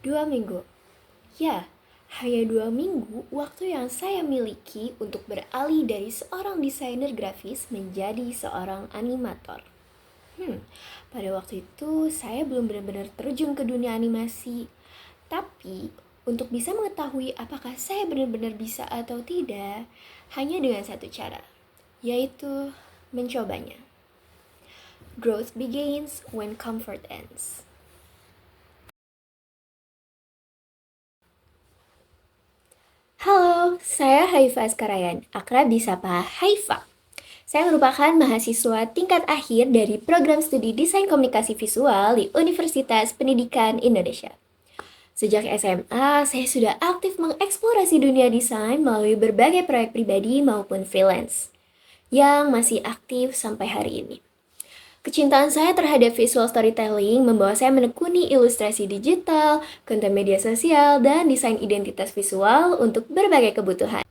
2 minggu. Ya, hanya 2 minggu waktu yang saya miliki untuk beralih dari seorang desainer grafis menjadi seorang animator. Pada waktu itu saya belum benar-benar terjun ke dunia animasi. Tapi, untuk bisa mengetahui apakah saya benar-benar bisa atau tidak, hanya dengan satu cara, yaitu mencobanya. Growth begins when comfort ends. Halo, saya Haifa Askarayan, akrab disapa Haifa. Saya merupakan mahasiswa tingkat akhir dari program studi Desain Komunikasi Visual di Universitas Pendidikan Indonesia. Sejak SMA, saya sudah aktif mengeksplorasi dunia desain melalui berbagai proyek pribadi maupun freelance yang masih aktif sampai hari ini. Kecintaan saya terhadap visual storytelling membawa saya menekuni ilustrasi digital, konten media sosial, dan desain identitas visual untuk berbagai kebutuhan.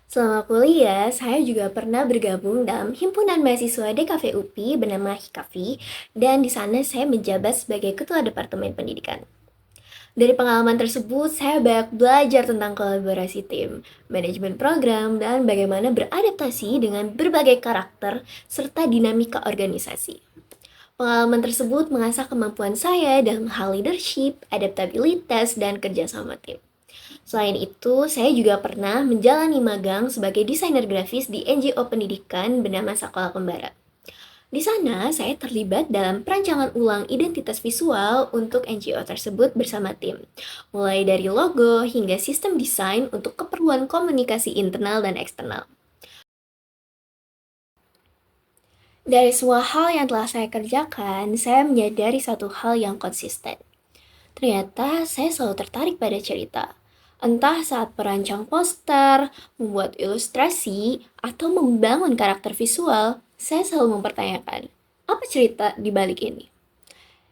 Selama kuliah, saya juga pernah bergabung dalam himpunan mahasiswa DKV UPI bernama Hikavi, dan di sana saya menjabat sebagai ketua departemen pendidikan. Dari pengalaman tersebut, saya banyak belajar tentang kolaborasi tim, manajemen program, dan bagaimana beradaptasi dengan berbagai karakter serta dinamika organisasi. Pengalaman tersebut mengasah kemampuan saya dalam hal leadership, adaptabilitas, dan kerjasama tim. Selain itu, saya juga pernah menjalani magang sebagai desainer grafis di NGO pendidikan bernama Sekolah Kembara. Di sana, saya terlibat dalam perancangan ulang identitas visual untuk NGO tersebut bersama tim, mulai dari logo hingga sistem desain untuk keperluan komunikasi internal dan eksternal. Dari semua hal yang telah saya kerjakan, saya menyadari satu hal yang konsisten. Ternyata saya selalu tertarik pada cerita. Entah saat perancang poster, membuat ilustrasi, atau membangun karakter visual, saya selalu mempertanyakan, apa cerita di balik ini?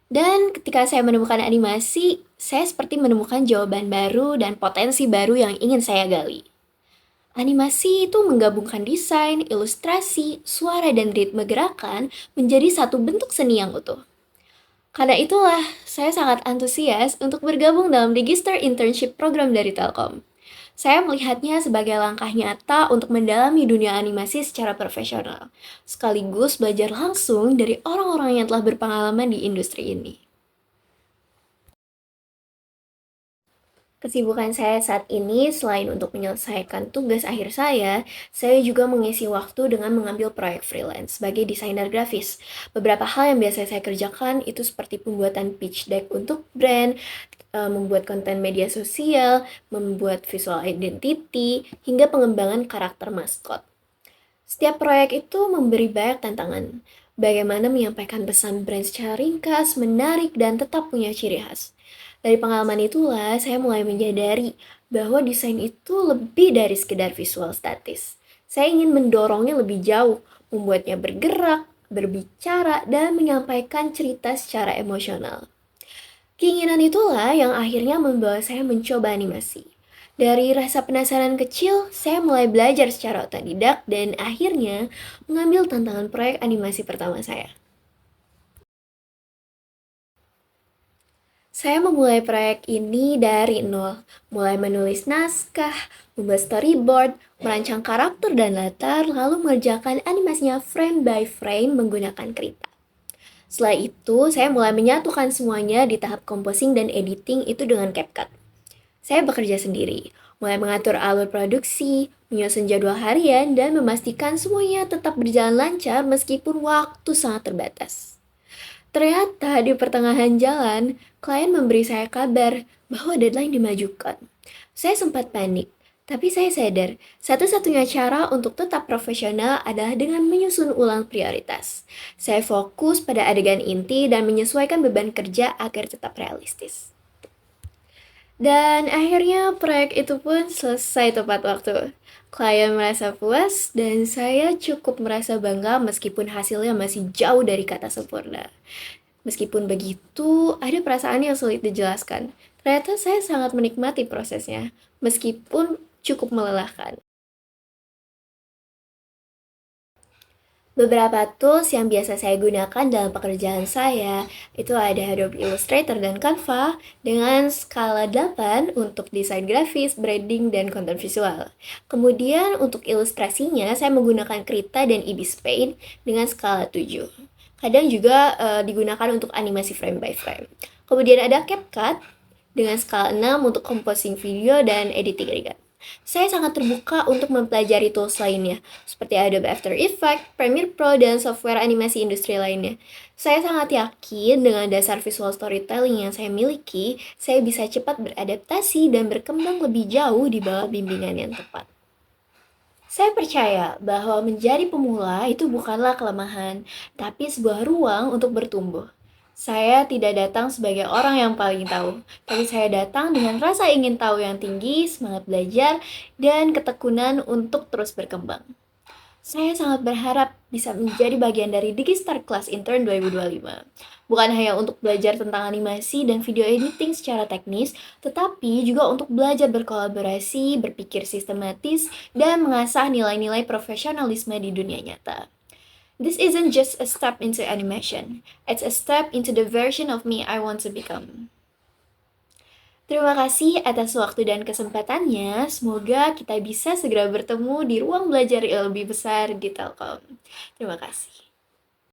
Dan ketika saya menemukan animasi, saya seperti menemukan jawaban baru dan potensi baru yang ingin saya gali. Animasi itu menggabungkan desain, ilustrasi, suara, dan ritme gerakan menjadi satu bentuk seni yang utuh. Karena itulah, saya sangat antusias untuk bergabung dalam Register Internship Program dari Telkom. Saya melihatnya sebagai langkah nyata untuk mendalami dunia animasi secara profesional, sekaligus belajar langsung dari orang-orang yang telah berpengalaman di industri ini. Kesibukan saya saat ini selain untuk menyelesaikan tugas akhir saya juga mengisi waktu dengan mengambil proyek freelance sebagai desainer grafis. Beberapa hal yang biasa saya kerjakan itu seperti pembuatan pitch deck untuk brand, membuat konten media sosial, membuat visual identity, hingga pengembangan karakter maskot. Setiap proyek itu memberi banyak tantangan. Bagaimana menyampaikan pesan brand secara ringkas, menarik, dan tetap punya ciri khas. Dari pengalaman itulah, saya mulai menyadari bahwa desain itu lebih dari sekedar visual statis. Saya ingin mendorongnya lebih jauh, membuatnya bergerak, berbicara, dan menyampaikan cerita secara emosional. Keinginan itulah yang akhirnya membawa saya mencoba animasi. Dari rasa penasaran kecil, saya mulai belajar secara otodidak dan akhirnya mengambil tantangan proyek animasi pertama saya. Saya memulai proyek ini dari nol, mulai menulis naskah, membuat storyboard, merancang karakter dan latar, lalu mengerjakan animasinya frame by frame menggunakan Krita. Setelah itu, saya mulai menyatukan semuanya di tahap composing dan editing itu dengan CapCut. Saya bekerja sendiri, mulai mengatur alur produksi, menyusun jadwal harian, dan memastikan semuanya tetap berjalan lancar meskipun waktu sangat terbatas. Ternyata di pertengahan jalan, klien memberi saya kabar bahwa deadline dimajukan. Saya sempat panik, tapi saya sadar satu-satunya cara untuk tetap profesional adalah dengan menyusun ulang prioritas. Saya fokus pada adegan inti dan menyesuaikan beban kerja agar tetap realistis. Dan akhirnya proyek itu pun selesai tepat waktu. Klien merasa puas dan saya cukup merasa bangga meskipun hasilnya masih jauh dari kata sempurna. Meskipun begitu, ada perasaan yang sulit dijelaskan. Ternyata saya sangat menikmati prosesnya, meskipun cukup melelahkan. Beberapa tools yang biasa saya gunakan dalam pekerjaan saya itu ada Adobe Illustrator dan Canva dengan skala 8 untuk desain grafis, branding, dan konten visual. Kemudian untuk ilustrasinya saya menggunakan Krita dan Ibis Paint dengan skala 7. Kadang juga digunakan untuk animasi frame by frame. Kemudian ada CapCut dengan skala 6 untuk composing video dan editing ringan. Saya sangat terbuka untuk mempelajari tools lainnya, seperti Adobe After Effects, Premiere Pro, dan software animasi industri lainnya. Saya sangat yakin dengan dasar visual storytelling yang saya miliki, saya bisa cepat beradaptasi dan berkembang lebih jauh di bawah bimbingan yang tepat. Saya percaya bahwa menjadi pemula itu bukanlah kelemahan, tapi sebuah ruang untuk bertumbuh. Saya tidak datang sebagai orang yang paling tahu, tapi saya datang dengan rasa ingin tahu yang tinggi, semangat belajar, dan ketekunan untuk terus berkembang. Saya sangat berharap bisa menjadi bagian dari Digistar Class Intern 2025. Bukan hanya untuk belajar tentang animasi dan video editing secara teknis, tetapi juga untuk belajar berkolaborasi, berpikir sistematis, dan mengasah nilai-nilai profesionalisme di dunia nyata. This isn't just a step into animation, it's a step into the version of me I want to become. Terima kasih atas waktu dan kesempatannya. Semoga kita bisa segera bertemu di ruang belajar yang lebih besar di Telkom. Terima kasih.